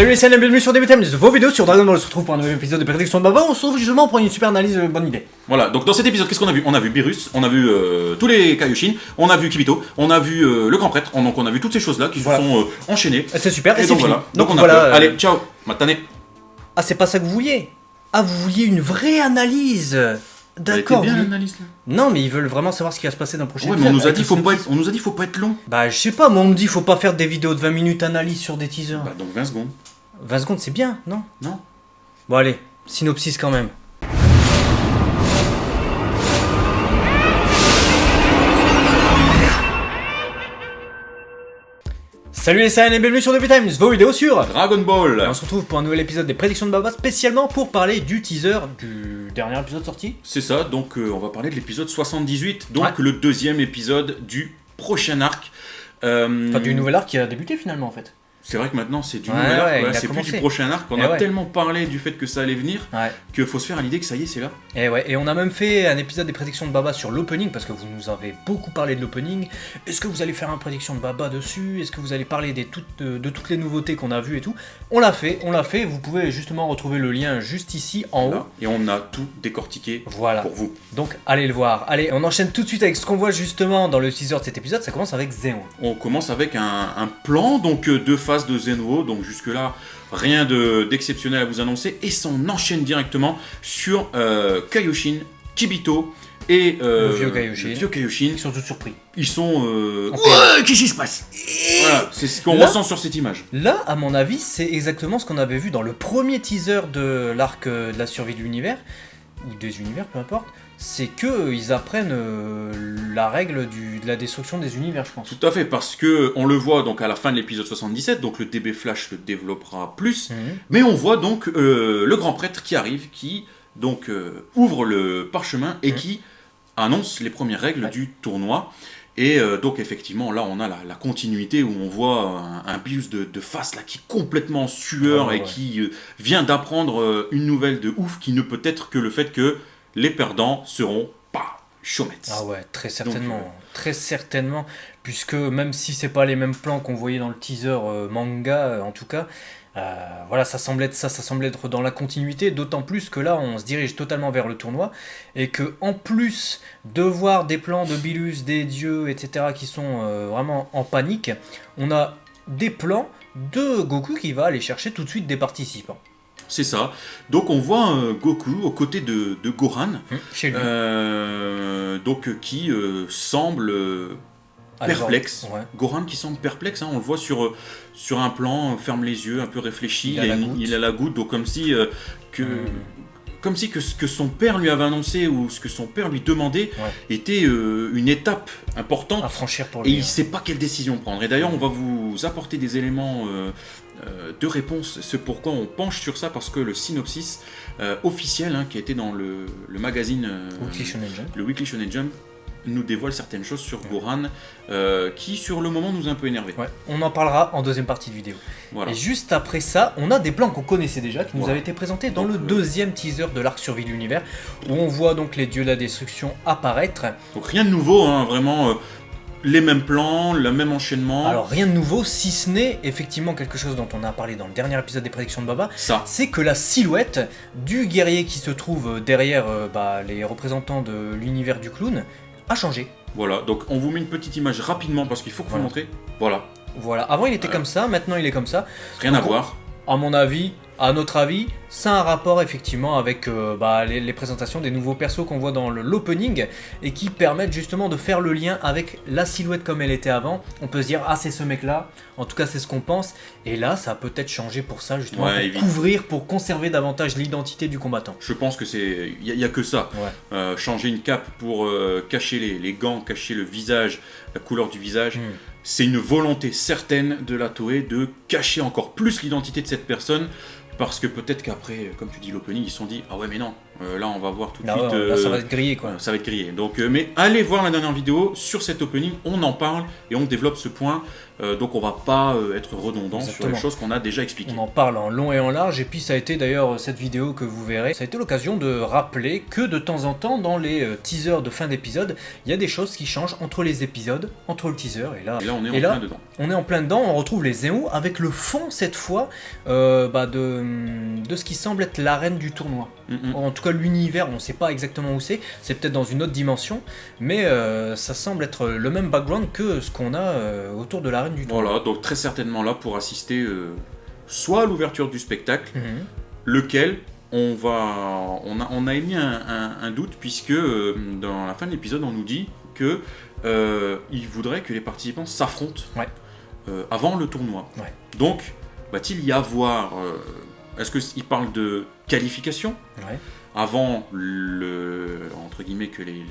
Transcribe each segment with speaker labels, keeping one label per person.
Speaker 1: Salut les scènes et bienvenue sur DBTM, vos vidéos sur Dragon Ball. On se retrouve pour un nouvel épisode de Prédiction de Baba. On se retrouve justement pour une super analyse, bonne idée.
Speaker 2: Voilà, donc dans cet épisode, qu'est-ce qu'on a vu? On a vu Beerus, on a vu tous les Kaioshin, on a vu Kibito, on a vu le grand prêtre, donc on a vu toutes ces choses-là qui se sont enchaînées.
Speaker 1: C'est super, et c'est
Speaker 2: donc
Speaker 1: fini.
Speaker 2: voilà, donc on a peur. Allez, ciao, matane.
Speaker 1: Ah, c'est pas ça que vous vouliez? Ah, vous vouliez une vraie analyse? D'accord.
Speaker 2: bien l'analyse là.
Speaker 1: Non, mais ils veulent vraiment savoir ce qui va se passer dans le prochain
Speaker 2: Ouais, mais on nous a dit faut pas être long.
Speaker 1: Bah, je sais pas, moi on me dit faut pas faire des vidéos de 20 minutes analyse sur des teasers.
Speaker 2: Bah, donc 20 secondes.
Speaker 1: 20 secondes, c'est bien, non?
Speaker 2: Non.
Speaker 1: Bon, allez, synopsis quand même. Salut les scènes et bienvenue sur DBTime, vos vidéos sur
Speaker 2: Dragon Ball.
Speaker 1: Et on se retrouve pour un nouvel épisode des Prédictions de Baba, spécialement pour parler du teaser du dernier épisode sorti.
Speaker 2: C'est ça, donc on va parler de l'épisode 78, donc
Speaker 1: Ouais.
Speaker 2: le deuxième épisode du prochain arc.
Speaker 1: Enfin, du nouvel arc qui a débuté finalement en fait.
Speaker 2: C'est vrai que maintenant c'est du
Speaker 1: Ouais,
Speaker 2: nouvel arc,
Speaker 1: ouais,
Speaker 2: voilà,
Speaker 1: il a
Speaker 2: c'est plus
Speaker 1: commencé.
Speaker 2: du prochain arc. On
Speaker 1: Et
Speaker 2: a
Speaker 1: ouais.
Speaker 2: tellement parlé du fait que ça allait venir
Speaker 1: Ouais.
Speaker 2: qu'il faut se faire à l'idée que ça y est, c'est là.
Speaker 1: Et ouais, et on a même fait un épisode des prédictions de Baba sur l'opening, parce que vous nous avez beaucoup parlé de l'opening. Est-ce que vous allez faire une prédiction de Baba dessus? Est-ce que vous allez parler de toutes les nouveautés qu'on a vues et tout? On l'a fait, vous pouvez justement retrouver le lien juste ici en haut.
Speaker 2: Là. Et on a tout décortiqué
Speaker 1: Voilà,
Speaker 2: pour vous.
Speaker 1: donc allez le voir. Allez, on enchaîne tout de suite avec ce qu'on voit justement dans le teaser de cet épisode, ça commence avec Zéon.
Speaker 2: On commence avec un plan, donc deux phases de Zenwo, donc jusque-là, rien d'exceptionnel à vous annoncer, et ça on enchaîne directement sur Kaioshin, Kibito et
Speaker 1: Le vieux Kaioshin.
Speaker 2: Ils
Speaker 1: Ils sont tous surpris.
Speaker 2: sont...
Speaker 1: En
Speaker 2: Ouais, qu'est-ce qui se passe? Voilà, c'est ce qu'on
Speaker 1: Là-
Speaker 2: ressent sur cette image.
Speaker 1: Là, à mon avis, c'est exactement ce qu'on avait vu dans le premier teaser de l'arc de la survie de l'univers, ou des univers, peu importe, c'est qu'ils apprennent la règle de la destruction des univers, je pense.
Speaker 2: Tout à fait, parce que on le voit donc à la fin de l'épisode 77, donc le DB Flash le développera plus,
Speaker 1: Mhm.
Speaker 2: mais on voit donc le grand prêtre qui arrive, qui donc ouvre le parchemin et qui annonce les premières règles du tournoi. Et donc effectivement là on a la continuité où on voit un Beerus de face là qui est complètement en sueur
Speaker 1: Ouais,
Speaker 2: et
Speaker 1: ouais.
Speaker 2: qui vient d'apprendre une nouvelle de ouf qui ne peut être que le fait que les perdants seront pas Chomets.
Speaker 1: Ah ouais, très certainement, puisque même si c'est pas les mêmes plans qu'on voyait dans le teaser manga, en tout cas, voilà, ça semble être dans la continuité, d'autant plus que là, on se dirige totalement vers le tournoi, et que en plus de voir des plans de Beerus, des dieux, etc., qui sont vraiment en panique, on a des plans de Goku qui va aller chercher tout de suite des participants.
Speaker 2: C'est ça. Donc on voit Goku aux côtés de Gohan,
Speaker 1: Chez lui.
Speaker 2: donc qui semble perplexe.
Speaker 1: Ouais.
Speaker 2: Gohan qui semble perplexe, hein, on le voit sur un plan, ferme les yeux, un peu réfléchi, il a la goutte, donc comme si que ce que son père lui avait annoncé ou ce que son père lui demandait était une étape importante
Speaker 1: À franchir pour
Speaker 2: et
Speaker 1: lui.
Speaker 2: il ne sait pas quelle décision prendre. Et d'ailleurs on va vous apporter des éléments de réponse, c'est pourquoi on penche sur ça, parce que le synopsis officiel qui a été dans le magazine
Speaker 1: Weekly Shonen Jump.
Speaker 2: le Weekly Shonen Jump nous dévoile certaines choses sur Gohan qui sur le moment nous a un peu énervé.
Speaker 1: Ouais, on en parlera en deuxième partie de vidéo.
Speaker 2: Voilà.
Speaker 1: Et juste après ça, on a des plans qu'on connaissait déjà, qui nous
Speaker 2: Voilà.
Speaker 1: avaient été présentés dans
Speaker 2: Donc,
Speaker 1: le deuxième teaser de l'arc survie de l'univers, où on voit donc les dieux de la destruction apparaître.
Speaker 2: Donc rien de nouveau, vraiment les mêmes plans, le même enchaînement.
Speaker 1: Alors rien de nouveau, si ce n'est effectivement quelque chose dont on a parlé dans le dernier épisode des prédictions de Baba,
Speaker 2: Ça,
Speaker 1: c'est que la silhouette du guerrier qui se trouve derrière les représentants de l'univers du clown a changé.
Speaker 2: voilà. Donc on vous met une petite image rapidement parce qu'il faut que vous
Speaker 1: Voilà.
Speaker 2: montrer. Voilà.
Speaker 1: Voilà, avant il était
Speaker 2: Voilà.
Speaker 1: comme ça, maintenant il est comme ça.
Speaker 2: Rien à
Speaker 1: Donc,
Speaker 2: voir.
Speaker 1: À mon avis, à notre avis, ça a un rapport effectivement avec les présentations des nouveaux persos qu'on voit dans l'opening et qui permettent justement de faire le lien avec la silhouette comme elle était avant. On peut se dire, ah c'est ce mec là, en tout cas c'est ce qu'on pense, et là ça a peut-être changé pour ça justement,
Speaker 2: Ouais,
Speaker 1: pour
Speaker 2: évidemment.
Speaker 1: couvrir, pour conserver davantage l'identité du combattant.
Speaker 2: Je pense que c'est, il y a que ça.
Speaker 1: Ouais.
Speaker 2: Changer une cape pour cacher les gants, cacher le visage, la couleur du visage. C'est une volonté certaine de la Toei de cacher encore plus l'identité de cette personne Parce que peut-être qu'après, comme tu dis, l'opening, ils se sont dit, ah ouais, mais non, là on va voir tout de
Speaker 1: Ah
Speaker 2: suite.
Speaker 1: ouais, là, ça va être grillé, quoi.
Speaker 2: Ça va être grillé. Donc, mais allez voir la dernière vidéo sur cet opening, on en parle et on développe ce point. Donc on va pas être redondant sur les choses qu'on a déjà expliquées.
Speaker 1: On en parle en long et en large, et puis ça a été d'ailleurs cette vidéo que vous verrez, ça a été l'occasion de rappeler que de temps en temps dans les teasers de fin d'épisode, il y a des choses qui changent entre les épisodes, entre le teaser et là
Speaker 2: on est en plein dedans.
Speaker 1: On est en plein dedans, on retrouve les Zéo avec le fond cette fois de ce qui semble être l'arène du tournoi. En tout cas l'univers, on ne sait pas exactement où c'est peut-être dans une autre dimension, mais ça semble être le même background que ce qu'on a autour de l'arène du tournoi.
Speaker 2: Voilà, donc très certainement là pour assister soit à l'ouverture du spectacle, lequel on a émis un doute puisque dans la fin de l'épisode on nous dit que il voudrait que les participants s'affrontent avant le tournoi. Donc va-t-il y avoir est-ce qu'il parle de qualification avant entre guillemets que les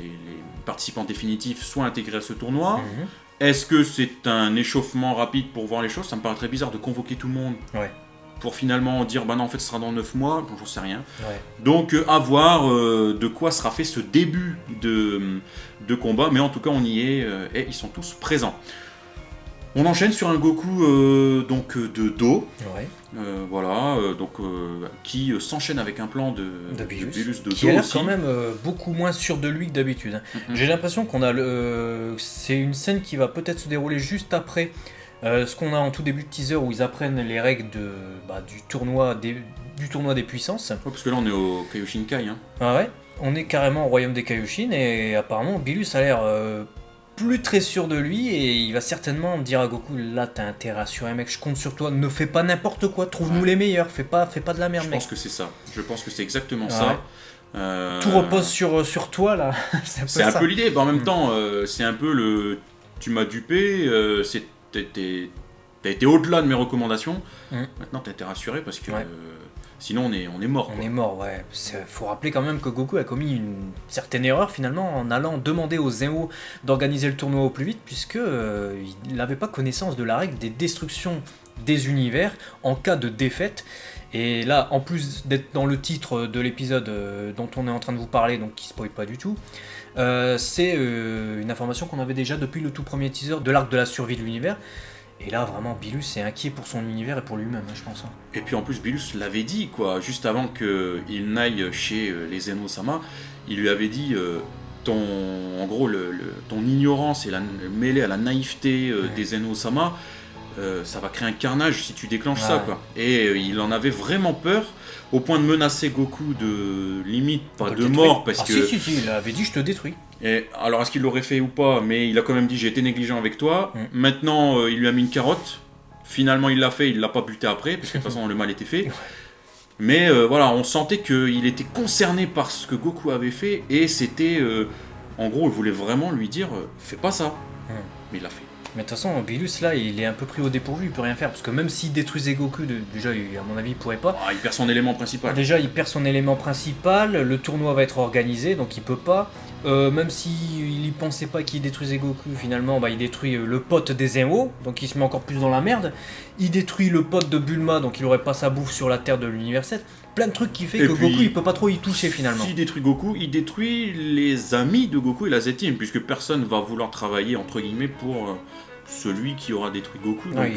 Speaker 2: participants définitifs soient intégrés à ce tournoi? Est-ce que c'est un échauffement rapide pour voir les choses? Ça me paraît très bizarre de convoquer tout le monde pour finalement dire bah non en fait ce sera dans 9 mois, bon, j'en sais rien. Donc à voir de quoi sera fait ce début de combat, mais en tout cas on y est et ils sont tous présents. On enchaîne sur un Goku donc de dos, qui s'enchaîne avec un plan de Bilus de dos
Speaker 1: qui a l'air
Speaker 2: aussi.
Speaker 1: quand même beaucoup moins sûr de lui que d'habitude. J'ai l'impression qu'on a c'est une scène qui va peut-être se dérouler juste après ce qu'on a en tout début de teaser où ils apprennent les règles du tournoi des puissances.
Speaker 2: Parce que là on est au Kaioshinkai.
Speaker 1: Ah ouais, on est carrément au royaume des Kaioshin et apparemment Bilus a l'air plus très sûr de lui et il va certainement dire à Goku là t'as intérêt à assurer mec, je compte sur toi, ne fais pas n'importe quoi, trouve-nous les meilleurs, fais pas de la merde
Speaker 2: Je
Speaker 1: mec.
Speaker 2: pense que c'est ça, je pense que c'est exactement ça.
Speaker 1: Tout repose sur toi là.
Speaker 2: C'est un peu l'idée, mais en même temps c'est un peu le tu m'as dupé, t'as été au-delà de mes recommandations, maintenant t'as été rassuré parce que sinon on est mort.
Speaker 1: On est mort, ouais. Faut rappeler quand même que Goku a commis une certaine erreur finalement en allant demander aux Zéo d'organiser le tournoi au plus vite puisque il n'avait pas connaissance de la règle des destructions des univers en cas de défaite. Et là, en plus d'être dans le titre de l'épisode dont on est en train de vous parler, donc qui spoil pas du tout, c'est une information qu'on avait déjà depuis le tout premier teaser de l'arc de la survie de l'univers. Et là, vraiment, Bilus est inquiet pour son univers et pour lui-même, je pense.
Speaker 2: Et puis en plus, Bilus l'avait dit, quoi, juste avant qu'il n'aille chez les Zeno-sama, il lui avait dit en gros, ton ignorance et mêlée à la naïveté des Zeno-sama, ça va créer un carnage si tu déclenches ça, quoi. Et il en avait vraiment peur, au point de menacer Goku de limite, pas de mort, parce que...
Speaker 1: Si, il avait dit je te détruis.
Speaker 2: Et alors est-ce qu'il l'aurait fait ou pas, mais il a quand même dit j'ai été négligent avec toi. Maintenant il lui a mis une carotte, finalement il l'a fait, il l'a pas buté après, parce que de toute façon le mal était fait. Mais voilà, on sentait qu'il était concerné par ce que Goku avait fait, et c'était, en gros il voulait vraiment lui dire fais pas ça, mais il l'a fait.
Speaker 1: Mais de toute façon, Bilus là, il est un peu pris au dépourvu, il peut rien faire, parce que même s'il détruisait Goku, déjà, à mon avis, il pourrait pas.
Speaker 2: Il perd son élément principal.
Speaker 1: Déjà, il perd son élément principal, le tournoi va être organisé, donc il peut pas. Même s'il y pensait pas qu'il détruisait Goku, finalement, il détruit le pote des Zéo, donc il se met encore plus dans la merde. Il détruit le pote de Bulma, donc il aurait pas sa bouffe sur la terre de l'univers 7. Plein de trucs qui fait que Goku il peut pas trop y toucher finalement.
Speaker 2: S'il détruit Goku, il détruit les amis de Goku et la Z-Team, puisque personne va vouloir travailler entre guillemets pour celui qui aura détruit Goku. Donc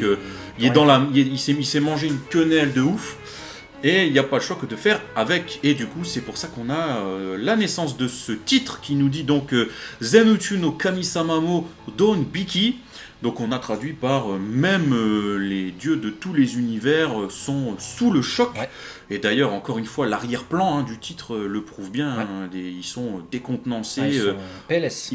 Speaker 2: il s'est mangé une quenelle de ouf et il n'y a pas le choix que de faire avec. Et du coup c'est pour ça qu'on a la naissance de ce titre qui nous dit donc Zenutsu no Kami-sama Don Biki. Donc on a traduit par même les dieux de tous les univers sont sous le choc. Et d'ailleurs, encore une fois, l'arrière-plan du titre le prouve bien. Ils sont décontenancés.
Speaker 1: Ils sont PLS.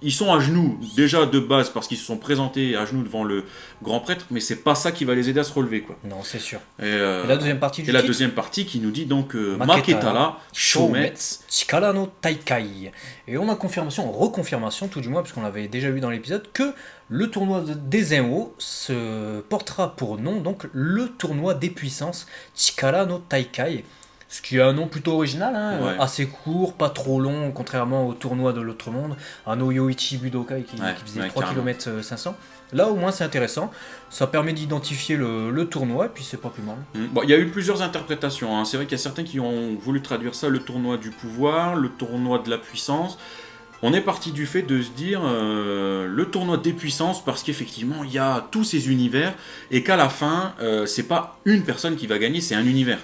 Speaker 2: Ils sont à genoux, déjà de base, parce qu'ils se sont présentés à genoux devant le grand prêtre, mais c'est pas ça qui va les aider à se relever, quoi.
Speaker 1: Non, c'est sûr.
Speaker 2: Et la deuxième partie la deuxième partie qui nous dit donc Maketara Shoumetsu
Speaker 1: Chikara no Taikai. Et on a reconfirmation tout du moins, parce qu'on l'avait déjà vu dans l'épisode, que le tournoi des Zéo se portera pour nom, donc le tournoi des puissances Chikara no Taikai. Ce qui est un nom plutôt original, hein,
Speaker 2: Ouais.
Speaker 1: assez court, pas trop long, contrairement au tournoi de l'autre monde, un Yoichi Budokai qui faisait 3 km 500. Là au moins c'est intéressant, ça permet d'identifier le tournoi et puis c'est pas plus mal.
Speaker 2: Bon, il y a eu plusieurs interprétations, hein. C'est vrai qu'il y a certains qui ont voulu traduire ça, le tournoi du pouvoir, le tournoi de la puissance. On est parti du fait de se dire le tournoi des puissances parce qu'effectivement il y a tous ces univers et qu'à la fin c'est pas une personne qui va gagner, c'est un univers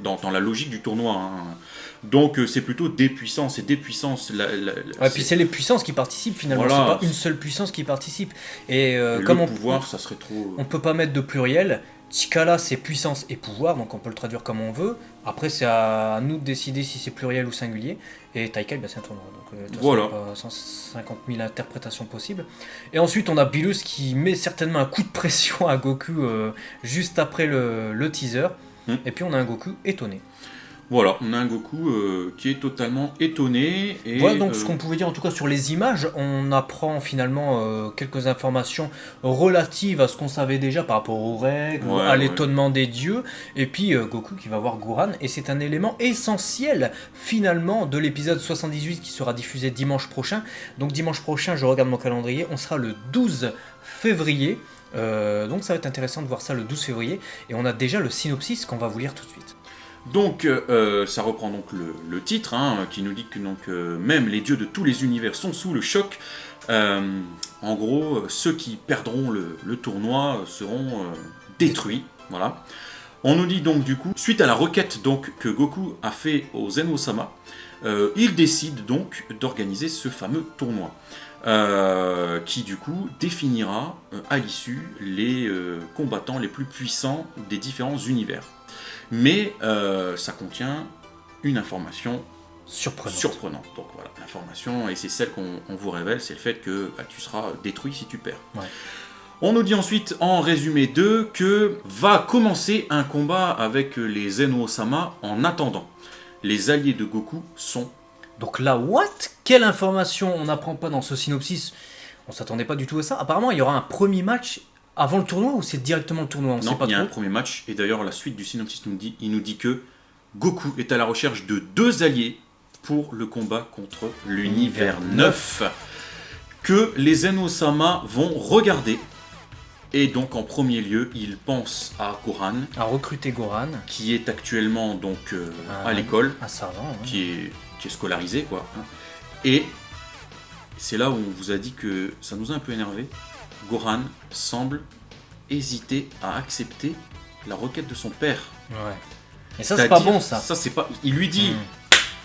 Speaker 2: dans la logique du tournoi. Hein. Donc c'est plutôt des puissances et des puissances.
Speaker 1: Ouais, puis c'est les puissances qui participent finalement,
Speaker 2: Voilà.
Speaker 1: c'est pas une seule puissance qui participe. Et
Speaker 2: comme le pouvoir, ça serait trop.
Speaker 1: On peut pas mettre de pluriel. Tikala c'est puissance et pouvoir, donc on peut le traduire comme on veut. Après c'est à nous de décider si c'est pluriel ou singulier. Et Taikai c'est un tournoi, donc
Speaker 2: voilà.
Speaker 1: il y a pas 150 000 interprétations possibles. Et ensuite on a Bilus qui met certainement un coup de pression à Goku juste après le teaser. Et puis on a un Goku étonné.
Speaker 2: Voilà, on a un Goku qui est totalement étonné. Et,
Speaker 1: voilà donc ce qu'on pouvait dire en tout cas sur les images. On apprend finalement quelques informations relatives à ce qu'on savait déjà par rapport aux règles, à l'étonnement des dieux. Et puis Goku qui va voir Gohan. Et c'est un élément essentiel finalement de l'épisode 78 qui sera diffusé dimanche prochain. Donc dimanche prochain, je regarde mon calendrier, on sera le 12 février. Donc ça va être intéressant de voir ça le 12 février. Et on a déjà le synopsis qu'on va vous lire tout de suite.
Speaker 2: Donc, ça reprend donc le titre, hein, qui nous dit que donc, même les dieux de tous les univers sont sous le choc. En gros, ceux qui perdront le tournoi seront détruits. Voilà. On nous dit donc du coup, suite à la requête donc, que Goku a fait au Zen-Osama, il décide donc d'organiser ce fameux tournoi. Qui du coup définira à l'issue les combattants les plus puissants des différents univers. Mais ça contient une information surprenante. Donc voilà, l'information, et c'est celle qu'on vous révèle, c'est le fait que tu seras détruit si tu perds.
Speaker 1: Ouais.
Speaker 2: On nous dit ensuite, en résumé 2, que va commencer un combat avec les Zen-Osama en attendant. Les alliés de Goku sont...
Speaker 1: Donc là, what? Quelle information on n'apprend pas dans ce synopsis? On s'attendait pas du tout à ça. Apparemment, il y aura un premier match avant le tournoi ou c'est directement le tournoi?
Speaker 2: Non, il y a un premier match, et d'ailleurs la suite du synopsis il nous dit que Goku est à la recherche de 2 alliés pour le combat contre l'univers 9 que les Zen-Osama vont regarder. Et donc en premier lieu, il pense à Gohan.
Speaker 1: À recruter Gohan.
Speaker 2: Qui est actuellement donc à l'école.
Speaker 1: Un savant, ouais.
Speaker 2: Qui est scolarisé, quoi. Et c'est là où on vous a dit que ça nous a un peu énervé. Gohan semble hésiter à accepter la requête de son père.
Speaker 1: Ouais. Et ça, c'est pas bon, ça.
Speaker 2: Ça, c'est pas... Il lui dit,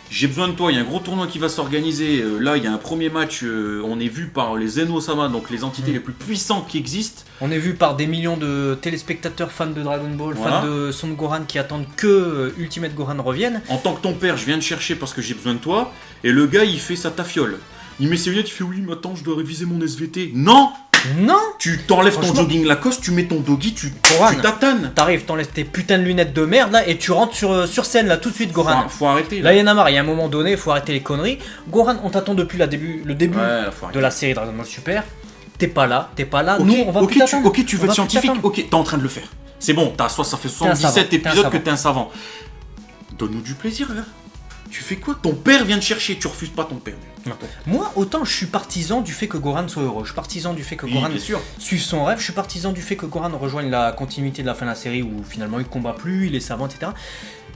Speaker 2: j'ai besoin de toi, il y a un gros tournoi qui va s'organiser. Là, il y a un premier match, on est vu par les Zen-Osama, donc les entités les plus puissantes qui existent.
Speaker 1: On est vu par des millions de téléspectateurs fans de Dragon Ball, fans de Son Gohan qui attendent que Ultimate Gohan revienne.
Speaker 2: En tant que ton père, je viens te chercher parce que j'ai besoin de toi. Et le gars, il fait sa tafiole. Il met ses lunettes, il fait oui, mais attends, je dois réviser mon SVT. Non!
Speaker 1: Non!
Speaker 2: Tu t'enlèves ton jogging Lacoste, tu mets ton doggy, tu tatanes.
Speaker 1: T'arrives, t'enlèves tes putains de lunettes de merde là et tu rentres sur scène là tout de suite, Gohan.
Speaker 2: Faut arrêter.
Speaker 1: Là, il y en a marre, il y a un moment donné, il faut arrêter les conneries. Gohan, on t'attend depuis le début de la série Dragon Ball Super. T'es pas là.
Speaker 2: Okay,
Speaker 1: nous on va plus t'attendre.
Speaker 2: Ok, tu veux être scientifique, ok, t'es en train de le faire. C'est bon, ça fait 77 épisodes que t'es un savant. Donne-nous du plaisir là. Tu fais quoi? Ton père vient te chercher, tu refuses pas ton père.
Speaker 1: Non. Moi, autant je suis partisan du fait que Gohan soit heureux, je suis partisan du fait que Gohan suive son rêve, je suis partisan du fait que Gohan rejoigne la continuité de la fin de la série où finalement il combat plus, il est savant, etc.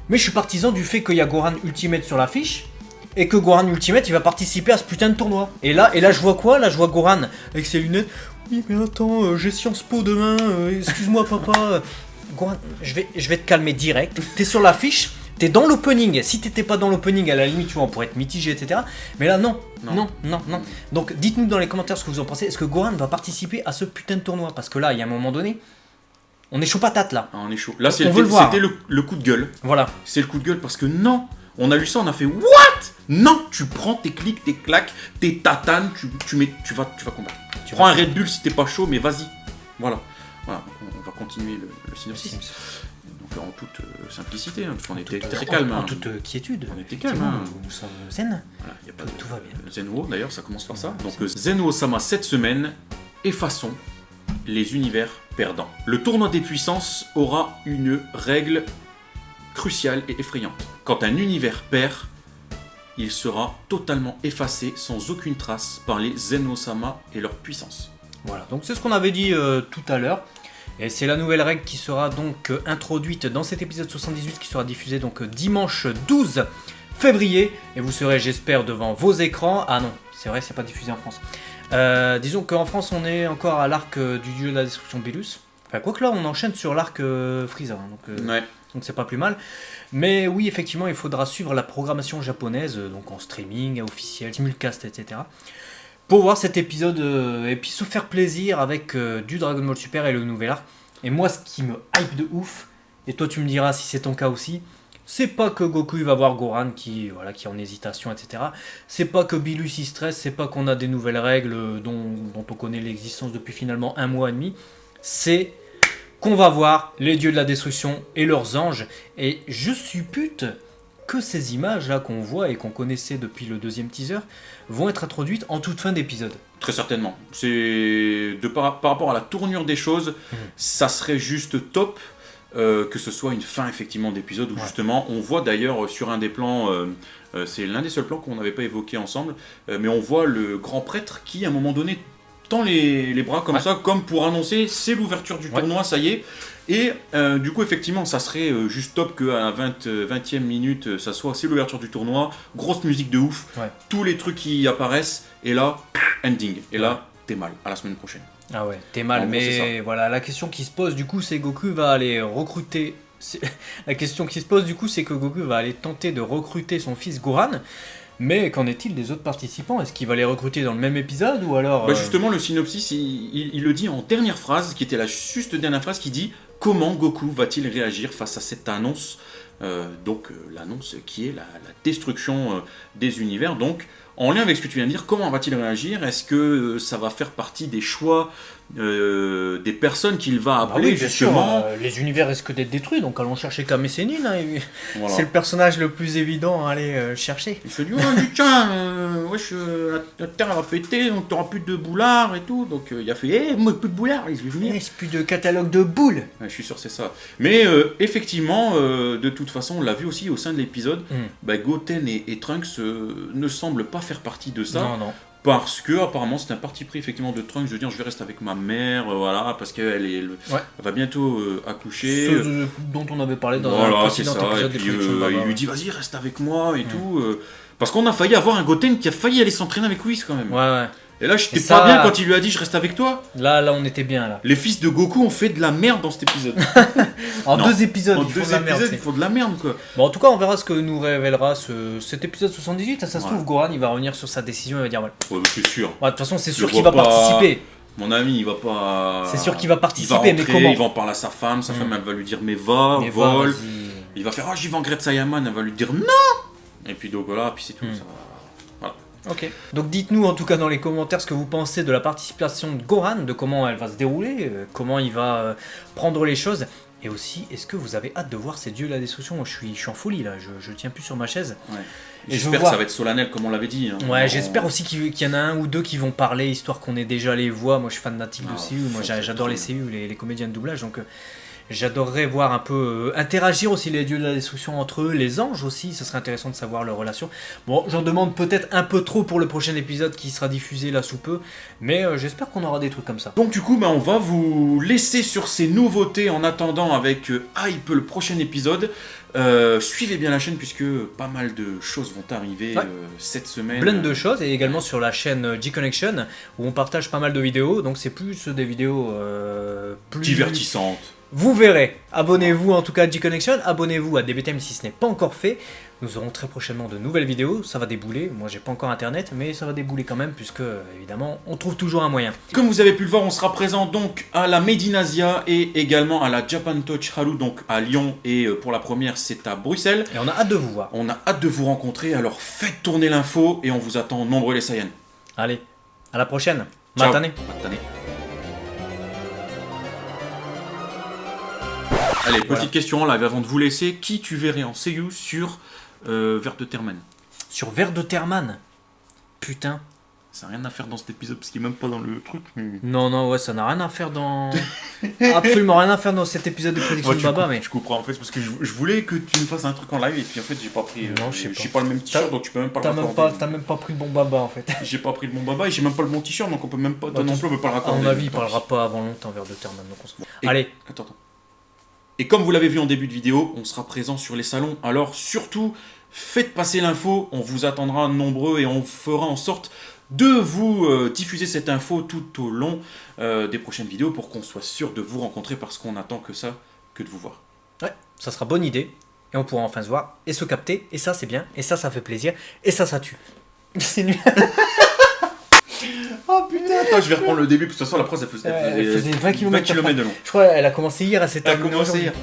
Speaker 1: Mais je suis partisan du fait qu'il y a Gohan Ultimate sur l'affiche et que Gohan Ultimate il va participer à ce putain de tournoi. Et là je vois quoi? Là je vois Gohan avec ses lunettes. Oui mais attends, j'ai Sciences Po demain, excuse-moi papa. Gohan, je vais te calmer direct, t'es sur l'affiche. T'es dans l'opening, si t'étais pas dans l'opening, à la limite, tu vois, on pourrait être mitigé, etc. Mais là, non. Donc, dites-nous dans les commentaires ce que vous en pensez. Est-ce que Gohan va participer à ce putain de tournoi? Parce que là, il y a un moment donné, on est chaud patate, là.
Speaker 2: Ah, on est chaud. Là, c'était le coup de gueule.
Speaker 1: Voilà.
Speaker 2: C'est le coup de gueule parce que non, on a lu ça, on a fait what? Non, tu prends tes clics, tes claques, tes tatanes, tu vas combattre. Tu prends un Red Bull si t'es pas chaud, mais vas-y. Voilà. On va continuer le synopsis. Donc en toute simplicité, hein, parce qu'on était très calme.
Speaker 1: En toute quiétude.
Speaker 2: On était calme.
Speaker 1: Nous sommes zen.
Speaker 2: Voilà, y a pas de,
Speaker 1: tout va bien.
Speaker 2: Zenwo, d'ailleurs, ça commence par ça. Donc Zen-Osama, cette semaine, effaçons les univers perdants. Le tournoi des puissances aura une règle cruciale et effrayante. Quand un univers perd, il sera totalement effacé sans aucune trace par les Zen-no-sama et leur puissance.
Speaker 1: Voilà, donc c'est ce qu'on avait dit tout à l'heure. Et c'est la nouvelle règle qui sera donc introduite dans cet épisode 78 qui sera diffusé donc dimanche 12 février. Et vous serez, j'espère, devant vos écrans. Ah non, c'est vrai, c'est pas diffusé en France. Disons qu'en France, on est encore à l'arc du dieu de la destruction Belus. Enfin, quoique là, on enchaîne sur l'arc Frieza. Donc c'est pas plus mal. Mais oui, effectivement, il faudra suivre la programmation japonaise, donc en streaming, officiel, simulcast, etc. Pour voir cet épisode et puis se faire plaisir avec du Dragon Ball Super et le nouvel arc. Et moi, ce qui me hype de ouf, et toi tu me diras si c'est ton cas aussi, c'est pas que Goku il va voir Goran qui est en hésitation, etc. C'est pas que Bilus il stresse, c'est pas qu'on a des nouvelles règles dont on connaît l'existence depuis finalement 1 mois et demi. C'est qu'on va voir les dieux de la destruction et leurs anges. Et je suppute que ces images là qu'on voit et qu'on connaissait depuis le deuxième teaser vont être introduites en toute fin d'épisode.
Speaker 2: Très certainement. Par rapport à la tournure des choses, ça serait juste top que ce soit une fin effectivement d'épisode où justement on voit d'ailleurs sur un des plans, c'est l'un des seuls plans qu'on n'avait pas évoqué ensemble, mais on voit le grand prêtre qui à un moment donné tend les bras comme ça, comme pour annoncer c'est l'ouverture du tournoi, ça y est. Et du coup, effectivement, ça serait juste top qu'à la 20e minute, ça soit c'est l'ouverture du tournoi, grosse musique de ouf, tous les trucs qui apparaissent, et là, ending. Et là, t'es mal, à la semaine prochaine.
Speaker 1: Ah ouais, t'es mal, mais voilà, la question qui se pose du coup, c'est Goku va aller recruter. La question qui se pose du coup, c'est que Goku va aller tenter de recruter son fils Goran. Mais qu'en est-il des autres participants? Est-ce qu'il va les recruter dans le même épisode ou alors
Speaker 2: Justement, le synopsis, il le dit en dernière phrase, qui était la juste dernière phrase, qui dit comment Goku va-t-il réagir face à cette annonce, l'annonce qui est la destruction des univers. Donc, en lien avec ce que tu viens de dire, comment va-t-il réagir? Est-ce que ça va faire partie des choix des personnes qu'il va appeler justement
Speaker 1: les univers risquent d'être détruits, donc allons chercher Kame Sennin. Voilà. C'est le personnage le plus évident à aller chercher.
Speaker 2: Il se dit tiens, la terre va péter, donc t'auras plus de boulards et tout. Donc il a fait moi plus de boulards, je vais venir.
Speaker 1: C'est plus de catalogue de boules.
Speaker 2: Je suis sûr c'est ça. Mais effectivement, de toute façon, on l'a vu aussi au sein de l'épisode, Goten et Trunks ne semblent pas faire partie de ça.
Speaker 1: Non.
Speaker 2: Parce que apparemment c'est un parti pris effectivement de Trunks de dire je vais rester avec ma mère, voilà, parce qu'elle va bientôt accoucher.
Speaker 1: Dont on avait parlé dans un précédent épisode des Productions de Baba.
Speaker 2: Il lui dit vas-y reste avec moi et tout. Parce qu'on a failli avoir un Goten qui a failli aller s'entraîner avec Whis quand même.
Speaker 1: Ouais.
Speaker 2: Et là j'étais pas bien quand il lui a dit je reste avec toi.
Speaker 1: Là on était bien là.
Speaker 2: Les fils de Goku ont fait de la merde dans cet épisode.
Speaker 1: En 2 épisodes,
Speaker 2: ils font de la merde quoi.
Speaker 1: Bon, en tout cas on verra ce que nous révélera cet épisode 78. Ça se trouve Goran il va revenir sur sa décision et va dire
Speaker 2: ouais c'est sûr.
Speaker 1: De toute façon c'est sûr qu'il va participer.
Speaker 2: Mon ami il va pas.
Speaker 1: C'est sûr qu'il va participer, mais comment?
Speaker 2: Il va en parler à sa femme elle va lui dire mais va, vole. Il va faire j'y vais en Great Saiyaman, elle va lui dire non. Et puis donc voilà, puis c'est tout ça.
Speaker 1: Ok. Donc dites-nous en tout cas dans les commentaires ce que vous pensez de la participation de Goran, de comment elle va se dérouler, comment il va prendre les choses. Et aussi, est-ce que vous avez hâte de voir ces dieux de la destruction? Moi, je suis en folie là, je tiens plus sur ma chaise.
Speaker 2: Ouais. J'espère que ça va être solennel comme on l'avait dit.
Speaker 1: Ouais, j'espère aussi qu'il y en a un ou deux qui vont parler, histoire qu'on ait déjà les voix. Moi je suis fanatique de CU, moi j'adore les CU, les comédiens de doublage, donc... J'adorerais voir un peu interagir aussi les dieux de la destruction entre eux, les anges aussi, ça serait intéressant de savoir leur relation. Bon, j'en demande peut-être un peu trop pour le prochain épisode qui sera diffusé là sous peu, mais j'espère qu'on aura des trucs comme ça.
Speaker 2: Donc du coup, on va vous laisser sur ces nouveautés en attendant avec hype le prochain épisode. Suivez bien la chaîne puisque pas mal de choses vont arriver cette semaine.
Speaker 1: Plein de choses et également sur la chaîne G-Connection où on partage pas mal de vidéos, donc c'est plus des vidéos plus
Speaker 2: divertissantes.
Speaker 1: Vous verrez, abonnez-vous en tout cas à G-Connection, abonnez-vous à DBTM si ce n'est pas encore fait. Nous aurons très prochainement de nouvelles vidéos, ça va débouler. Moi j'ai pas encore internet, mais ça va débouler quand même, puisque évidemment on trouve toujours un moyen.
Speaker 2: Comme vous avez pu le voir, on sera présent donc à la Made in Asia et également à la Japan Touch Haru, donc à Lyon, et pour la première c'est à Bruxelles.
Speaker 1: Et on a hâte de vous voir.
Speaker 2: On a hâte de vous rencontrer, alors faites tourner l'info et on vous attend nombreux les Saiyans.
Speaker 1: Allez, à la prochaine.
Speaker 2: Ciao.
Speaker 1: Matane.
Speaker 2: Allez, petite question en live avant de vous laisser. Qui tu verrais en seiyuu sur Ver de Terman?
Speaker 1: Sur Ver de Terman? Putain.
Speaker 2: Ça n'a rien à faire dans cet épisode parce qu'il est même pas dans le truc. Mais...
Speaker 1: Non, ouais, ça n'a rien à faire dans. Absolument rien à faire dans cet épisode de prédiction de Baba, mais.
Speaker 2: Je comprends en fait parce que je voulais que tu me fasses un truc en live et puis en fait j'ai pas pris.
Speaker 1: Non, je sais pas.
Speaker 2: J'ai pas le même t-shirt donc tu peux même pas le raccorder.
Speaker 1: T'as même pas pris le bon Baba en fait.
Speaker 2: J'ai pas pris le bon Baba et j'ai même pas le bon t-shirt donc on peut même pas. Toi non plus on peut pas le
Speaker 1: À
Speaker 2: raccorder.
Speaker 1: mon avis, il parlera pas avant longtemps vers de terme donc on se... Allez.
Speaker 2: Attends. Et comme vous l'avez vu en début de vidéo, on sera présent sur les salons. Alors surtout, faites passer l'info. On vous attendra nombreux et on fera en sorte de vous diffuser cette info tout au long des prochaines vidéos pour qu'on soit sûr de vous rencontrer parce qu'on attend que ça, que de vous voir.
Speaker 1: Ouais, ça sera bonne idée et on pourra enfin se voir et se capter et ça c'est bien et ça fait plaisir et ça tue. C'est nul.
Speaker 2: Oh putain, attends, je vais reprendre le début parce que de toute façon la presse elle faisait
Speaker 1: 20 km
Speaker 2: de long.
Speaker 1: Je crois qu'elle a commencé hier, elle s'est
Speaker 2: Elle a commencé hier.